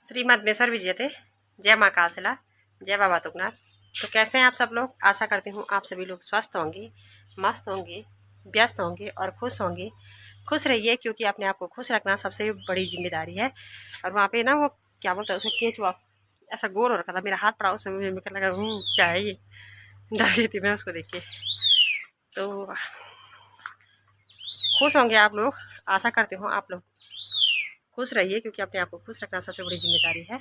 श्रीमद्नेश्वर विजयते। जय माँ कालसला, जय बाबा तुगनाथ। तो कैसे हैं आप सब लोग? आशा करती हूँ आप सभी लोग स्वस्थ होंगे, मस्त होंगे, व्यस्त होंगे और खुश होंगे। खुश रहिए, क्योंकि अपने आप को खुश रखना सबसे बड़ी जिम्मेदारी है। और वहाँ पे ना वो क्या बोलता है उसे, केचुआ ऐसा गोल हो रखा था, मेरा हाथ पड़ा उसमें, मुझे लगा क्या है ये, डर गई थी मैं उसको देख के। तो खुश होंगे आप लोग, आशा करती हूँ आप लोग खुश रहिए, क्योंकि अपने आप को खुश रखना सबसे बड़ी जिम्मेदारी है।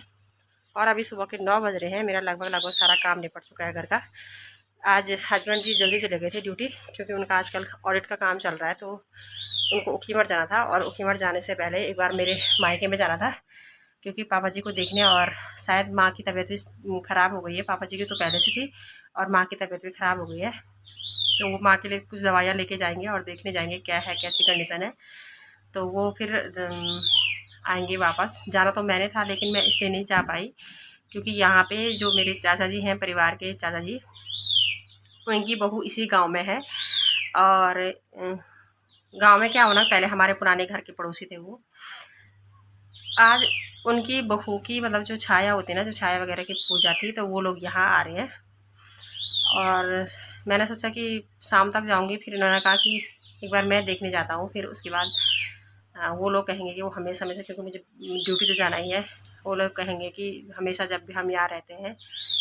और अभी सुबह के 9 बज रहे हैं, मेरा लगभग सारा काम निपट चुका है घर का। आज हस्बैंड जी जल्दी चले गए थे ड्यूटी, क्योंकि उनका आजकल ऑडिट का काम चल रहा है, तो उनको उखीमठ जाना था। और उखीमठ जाने से पहले एक बार मेरे मायके में जाना था, क्योंकि पापा जी को देखने। और शायद माँ की तबीयत भी ख़राब हो गई है, पापा जी की तो पहले से थी और माँ की तबीयत भी ख़राब हो गई है। तो वो माँ के लिए कुछ दवाइयाँ लेके जाएंगे और देखने जाएंगे क्या है, कैसी कंडीशन है। तो वो फिर आएंगे वापस। जाना तो मैंने था, लेकिन मैं इसलिए नहीं जा पाई क्योंकि यहाँ पे जो मेरे चाचा जी हैं, परिवार के चाचा जी, उनकी बहू इसी गांव में है। और गांव में क्या होना, पहले हमारे पुराने घर के पड़ोसी थे वो। आज उनकी बहू की मतलब जो छाया होती है ना, जो छाया वगैरह की पूजा थी, तो वो लोग यहाँ आ रहे हैं। और मैंने सोचा कि शाम तक जाऊँगी, फिर उन्होंने कहा कि एक बार मैं देखने जाता हूँ, फिर उसके बाद वो लोग कहेंगे कि वो हमेशा हमेशा, क्योंकि मुझे ड्यूटी तो जाना ही है, वो लोग कहेंगे कि हमेशा जब भी हम यहाँ रहते हैं,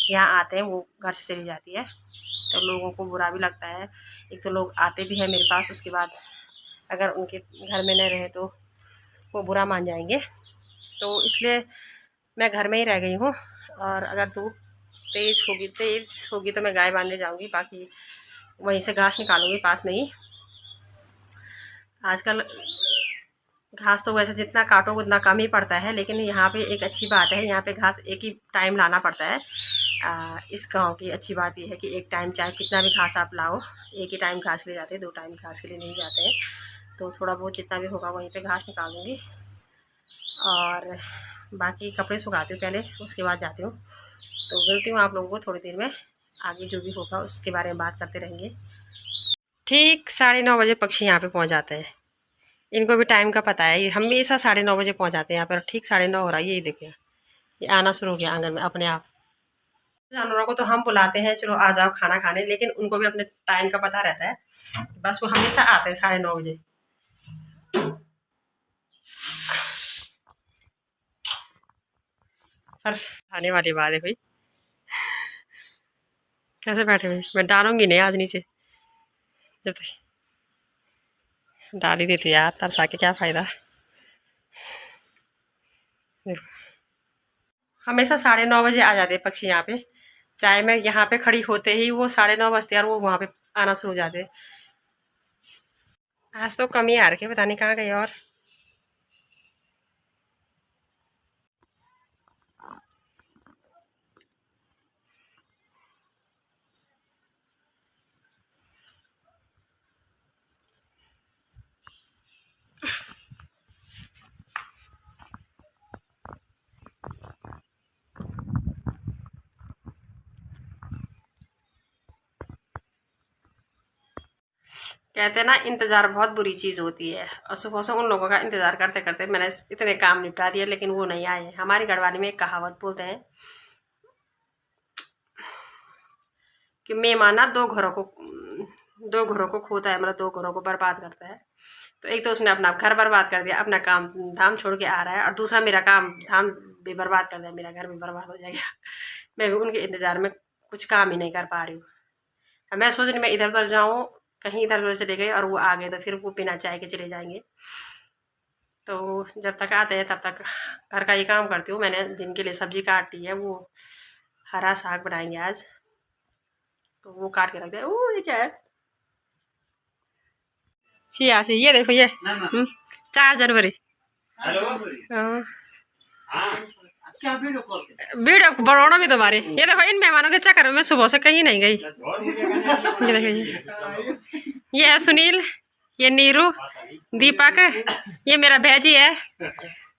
यहाँ आते हैं, वो घर से चली जाती है। तो लोगों को बुरा भी लगता है। एक तो लोग आते भी हैं मेरे पास, उसके बाद अगर उनके घर में न रहे तो वो बुरा मान जाएंगे। तो इसलिए मैं घर में ही रह गई हूँ। और अगर धूप तेज़ होगी तो मैं गाय बांधने जाऊँगी, बाकी वहीं से घास निकालूँगी पास में ही। आजकल घास तो वैसे जितना काटो उतना कम ही पड़ता है, लेकिन यहाँ पे एक अच्छी बात है, यहाँ पे घास एक ही टाइम लाना पड़ता है। इस गांव की अच्छी बात यह है कि एक टाइम चाहे कितना भी घास आप लाओ, एक ही टाइम घास के लिए जाते हैं, 2 टाइम घास के लिए नहीं जाते हैं। तो थोड़ा बहुत जितना भी होगा वहीं पे घास निकाल दूँगी और बाकी कपड़े सुखाती हूँ पहले, उसके बाद जाती हूँ। तो मिलती हूँ आप लोगों को थोड़ी देर में, आगे जो भी होगा उसके बारे में बात करते रहेंगे। ठीक 9:30 बजे पक्षी यहाँ पे पहुँच जाते हैं। इनको भी टाइम का पता है, ये हमेशा 9:30 बजे पहुँच जाते हैं यहाँ पर। ठीक 9:30 हो रहा है, यही देखिए ये आना शुरू हो गया आंगन में अपने आप। जानवरों को तो हम बुलाते हैं चलो आ जाओ खाना खाने, लेकिन उनको भी अपने टाइम का पता रहता है, बस वो हमेशा आते हैं 9:30 बजे। पर आने वाली बात है भाई, कैसे बैठे हुए। मैं डालूंगी नहीं आज नीचे, जब तक डाल ही देती यार, तरसा के क्या फ़ायदा। हमेशा 9:30 बजे आ जाते पक्षी यहाँ पे, चाहे मैं यहाँ पे खड़ी होते ही वो 9:30 बजते और वो वहाँ पे आना शुरू हो जाते। आज तो कम ही आ रखे, पता नहीं कहाँ गए। और कहते हैं ना, इंतज़ार बहुत बुरी चीज़ होती है। और सुबह से उन लोगों का इंतज़ार करते करते मैंने इतने काम निपटा दिए, लेकिन वो नहीं आए। हमारी गढ़वाली में एक कहावत बोलते हैं कि मेहमाना दो घरों को खोता है, मतलब 2 घरों को बर्बाद करता है। तो एक तो उसने अपना घर बर्बाद कर दिया, अपना काम धाम छोड़ के आ रहा है, और दूसरा मेरा काम धाम भी बर्बाद कर दिया, मेरा घर भी बर्बाद हो जाएगा। मैं भी उनके इंतज़ार में कुछ काम ही नहीं कर पा रही हूँ। मैं सोच रही मैं इधर उधर जाऊँ, कहीं इधर उधर चले गए और वो आ गए, तो फिर वो बिना चाय के चले जाएंगे। तो जब तक आते हैं तब तक घर का ये काम करती हूँ। मैंने दिन के लिए सब्जी काट ली है, वो हरा साग बनाएंगे आज, तो वो काट के रख दिया। ओह ये क्या है, छियासी, ये देखो ये 4 जनवरी। वीडियो बनाना भी तुम्हारे। ये देखो इन मेहमानों के चक्कर में मैं सुबह से कहीं नहीं गई। ये देखो ये है सुनील, ये नीरू, दीपक, ये मेरा भैजी है,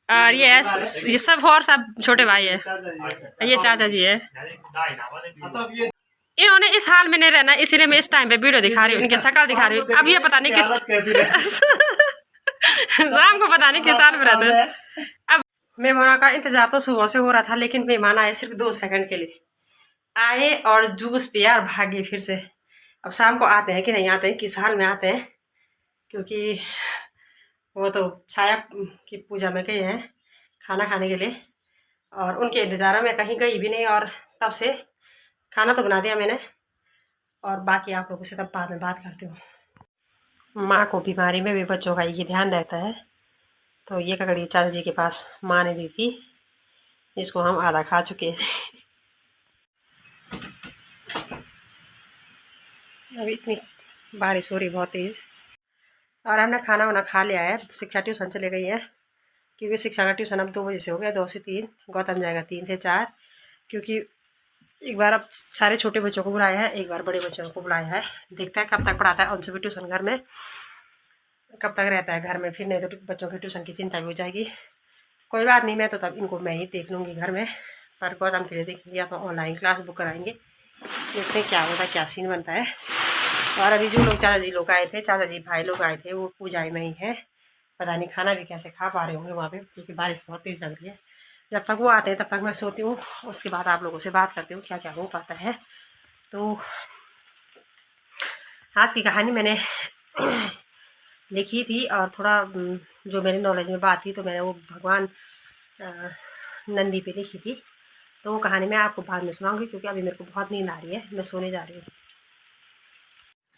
और ये है ये सब और सब छोटे भाई है, ये चाचा जी है। इन्होंने इस हाल में नहीं रहना, इसीलिए मैं इस टाइम पे वीडियो दिखा रही हूँ, इनके शक्ल दिखा रही हूँ। अब ये पता नहीं किस शाम को पता नहीं किस हाल में रहते हैं। अब मेहमानों का इंतजार तो सुबह से हो रहा था, लेकिन मेहमान आए सिर्फ 2 सेकंड के लिए, आए और जूस पिया और भाग गए फिर से। अब शाम को आते हैं कि नहीं आते हैं, किस हाल में आते हैं, क्योंकि वो तो छाया की पूजा में गए हैं खाना खाने के लिए, और उनके इंतज़ार में कहीं गई भी नहीं। और तब से खाना तो बना दिया मैंने, और बाकी आप लोगों से तब बाद में बात करती हूँ। माँ को बीमारी में भी बच्चों का ये ध्यान रहता है, तो ये ककड़ी चाचा जी के पास माँ ने दी थी, जिसको हम आधा खा चुके हैं। अभी इतनी बारिश हो रही बहुत तेज़, और हमने खाना वाना खा लिया है। शिक्षा ट्यूशन चले गई है, क्योंकि शिक्षा का ट्यूशन अब 2 बजे से हो गया, 2 से 3। गौतम जाएगा 3 से 4, क्योंकि एक बार अब सारे छोटे बच्चों को बुलाया है, एक बार बड़े बच्चों को बुलाया है। देखता है कब तक पढ़ाता है, उनसे भी ट्यूशन घर में कब तक रहता है घर में, फिर नहीं तो बच्चों की ट्यूशन की चिंता भी हो जाएगी। कोई बात नहीं, मैं तो तब इनको मैं ही देख लूँगी घर में, पर गौतम के लिए देखेंगे या तो ऑनलाइन क्लास बुक कराएंगे। देखते हैं क्या होता है, क्या सीन बनता है। और अभी जो लोग चाचा जी लोग आए थे, चाचा जी भाई लोग आए थे, वो पूजा में ही है। पता नहीं खाना भी कैसे खा पा रहे होंगे वहाँ पे, क्योंकि बारिश बहुत तेज़ लग रही है। जब तक वो आते हैं तब तक मैं सोती हूँ, उसके बाद आप लोगों से बात करती हूँ क्या क्या हो पाता है। तो आज की कहानी मैंने लिखी थी, और थोड़ा जो मेरे नॉलेज में बात थी, तो मैंने वो भगवान नंदी पे लिखी थी। तो वो कहानी मैं आपको बाद में सुनाऊंगी, क्योंकि अभी मेरे को बहुत नींद आ रही है, मैं सोने जा रही हूँ।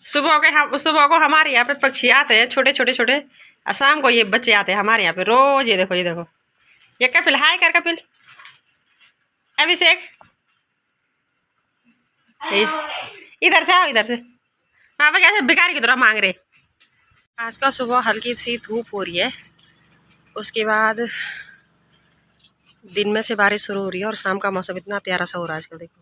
सुबह को हमारे यहाँ पे पक्षी आते हैं, छोटे छोटे छोटे, और शाम को ये बच्चे आते हैं हमारे यहाँ पे रोज। ये देखो, ये देखो, ये कपिल, हाय कर कपिल, अभिषेक, इधर से आओ, इधर से। वहाँ पे कैसे भिखारी की तरह मांग रहे। आज का सुबह हल्की सी धूप हो रही है, उसके बाद दिन में से बारिश शुरू हो रही है, और शाम का मौसम इतना प्यारा सा हो रहा है आजकल, देखो।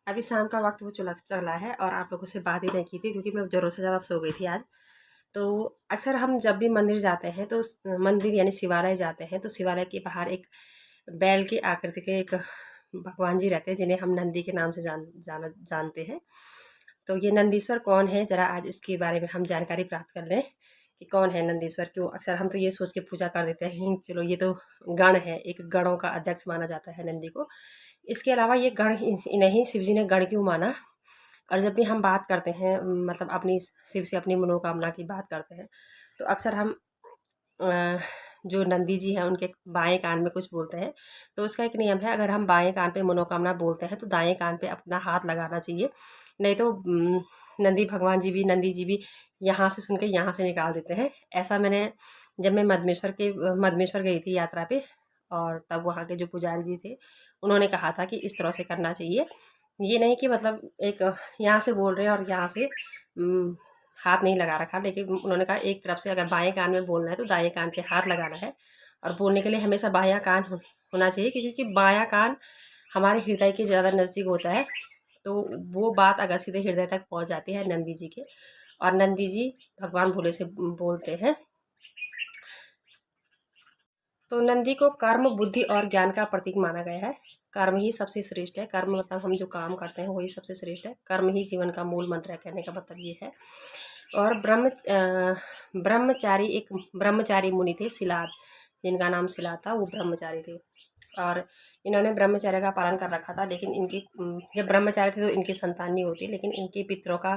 अभी शाम का वक्त हो चला है, और आप लोगों से बात ही नहीं की थी, क्योंकि मैं ज़रूरत से ज़्यादा सो गई थी आज। तो अक्सर हम जब भी मंदिर जाते हैं, तो मंदिर यानी शिवालय जाते हैं, तो शिवालय के बाहर एक बैल की आकृति के एक भगवान जी रहते हैं, जिन्हें हम नंदी के नाम से जानते हैं। तो ये नंदीश्वर कौन है, ज़रा आज इसके बारे में हम जानकारी प्राप्त कर लें कि कौन है नंदीश्वर। क्यों अक्सर हम तो ये सोच के पूजा कर देते हैं, चलो ये तो गण है, एक गणों का अध्यक्ष माना जाता है नंदी को। इसके अलावा ये गण इन्हें शिव जी ने गण क्यों माना। और जब भी हम बात करते हैं, मतलब अपनी शिव से अपनी मनोकामना की बात करते हैं, तो अक्सर हम जो नंदी जी हैं उनके बाएं कान में कुछ बोलते हैं। तो उसका एक नियम है, अगर हम बाएं कान पे मनोकामना बोलते हैं, तो दाएं कान पे अपना हाथ लगाना चाहिए, नहीं तो नंदी जी भी यहाँ से सुन के यहाँ से निकाल देते हैं। ऐसा मैंने, जब मैं मदमेश्वर गई थी यात्रा पे, और तब वहाँ के जो पुजारी जी थे, उन्होंने कहा था कि इस तरह से करना चाहिए। ये नहीं कि मतलब एक यहाँ से बोल रहे हैं और यहाँ से हाथ नहीं लगा रखा, लेकिन उन्होंने कहा एक तरफ से अगर बाएं कान में बोलना है तो दाएं कान पे हाथ लगाना है, और बोलने के लिए हमेशा बायां कान होना चाहिए, क्योंकि बायां कान हमारे हृदय के ज़्यादा नज़दीक होता है। तो वो बात अगर सीधे हृदय तक पहुंच जाती है नंदी जी के, और नंदी जी भगवान भोले से बोलते हैं। तो नंदी को कर्म, बुद्धि और ज्ञान का प्रतीक माना गया है। कर्म ही सबसे श्रेष्ठ है, कर्म मतलब हम जो काम करते हैं वही सबसे श्रेष्ठ है, कर्म ही जीवन का मूल मंत्र है, कहने का मतलब ये है। और ब्रह्मचारी मुनि थे, सिलाद, जिनका नाम सिलाद था, वो ब्रह्मचारी थे, और इन्होंने ब्रह्मचर्य का पालन कर रखा था। लेकिन इनकी जब ब्रह्मचारी थे तो इनकी संतान नहीं होती, लेकिन इनके पितरों का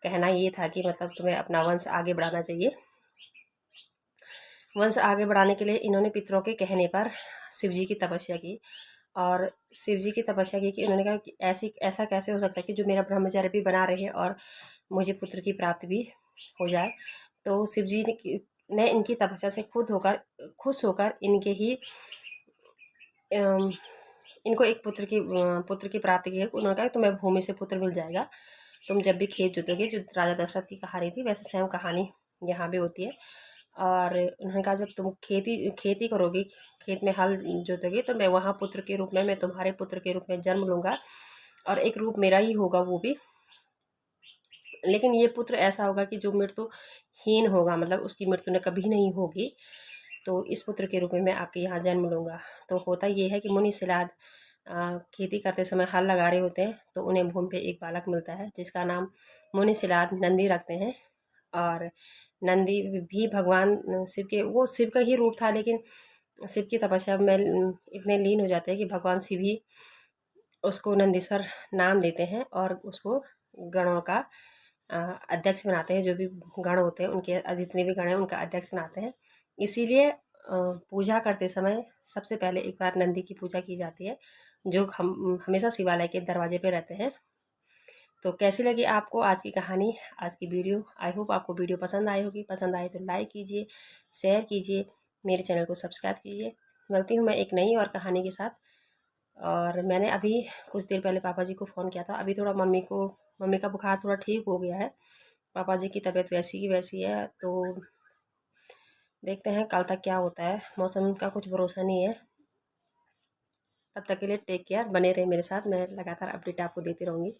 कहना ये था कि मतलब तुम्हें अपना वंश आगे बढ़ाना चाहिए। वंश आगे बढ़ाने के लिए इन्होंने पितरों के कहने पर शिव जी की तपस्या की, और शिव जी की तपस्या की कि उन्होंने कहा कि ऐसा कैसे हो सकता है कि जो मेरा ब्रह्मचर्य भी बना रहे और मुझे पुत्र की प्राप्ति भी हो जाए। तो शिव जी ने इनकी तपस्या से खुश होकर इनको एक पुत्र की प्राप्ति की है। उन्होंने कहा तुम्हें भूमि से पुत्र मिल जाएगा, तुम जब भी खेत जोतोगे, जो राजा दशरथ की कहानी थी वैसे सेम कहानी यहाँ भी होती है। और उन्होंने कहा जब तुम खेती करोगी, खेत में हल जोतोगे, तो मैं वहाँ पुत्र के रूप में, मैं तुम्हारे पुत्र के रूप में जन्म लूँगा, और एक रूप मेरा ही होगा वो भी। लेकिन ये पुत्र ऐसा होगा कि जो मृत्युहीन होगा, मतलब उसकी मृत्यु न कभी नहीं होगी। तो इस पुत्र के रूप में मैं आपके यहाँ जन्म लूँगा। तो होता ये है कि मुनि सिलाद खेती करते समय हल लगा रहे होते हैं, तो उन्हें भूमि पे एक बालक मिलता है जिसका नाम मुनि सिलाद नंदी रखते हैं। और नंदी भी भगवान शिव के, वो शिव का ही रूप था, लेकिन शिव की तपस्या में इतने लीन हो जाते हैं कि भगवान शिव ही उसको नंदीश्वर नाम देते हैं और उसको गणों का अध्यक्ष बनाते हैं। जो भी गण होते हैं उनके, जितने भी गण हैं उनका अध्यक्ष बनाते हैं। इसीलिए पूजा करते समय सबसे पहले एक बार नंदी की पूजा की जाती है, जो हम हमेशा शिवालय के दरवाजे पे रहते हैं। तो कैसी लगी आपको आज की कहानी, आज की वीडियो? आई होप आपको वीडियो पसंद आई होगी। पसंद आए तो लाइक कीजिए, शेयर कीजिए, मेरे चैनल को सब्सक्राइब कीजिए। मिलती हूँ मैं एक नई और कहानी के साथ। और मैंने अभी कुछ देर पहले पापा जी को फ़ोन किया था। अभी थोड़ा मम्मी का बुखार थोड़ा ठीक हो गया है। पापा जी की तबीयत वैसी की वैसी है, तो देखते हैं कल तक क्या होता है। मौसम का कुछ भरोसा नहीं है। तब तक के लिए टेक केयर, बने रहे मेरे साथ, मैं लगातार अपडेट आपको देती रहूँगी।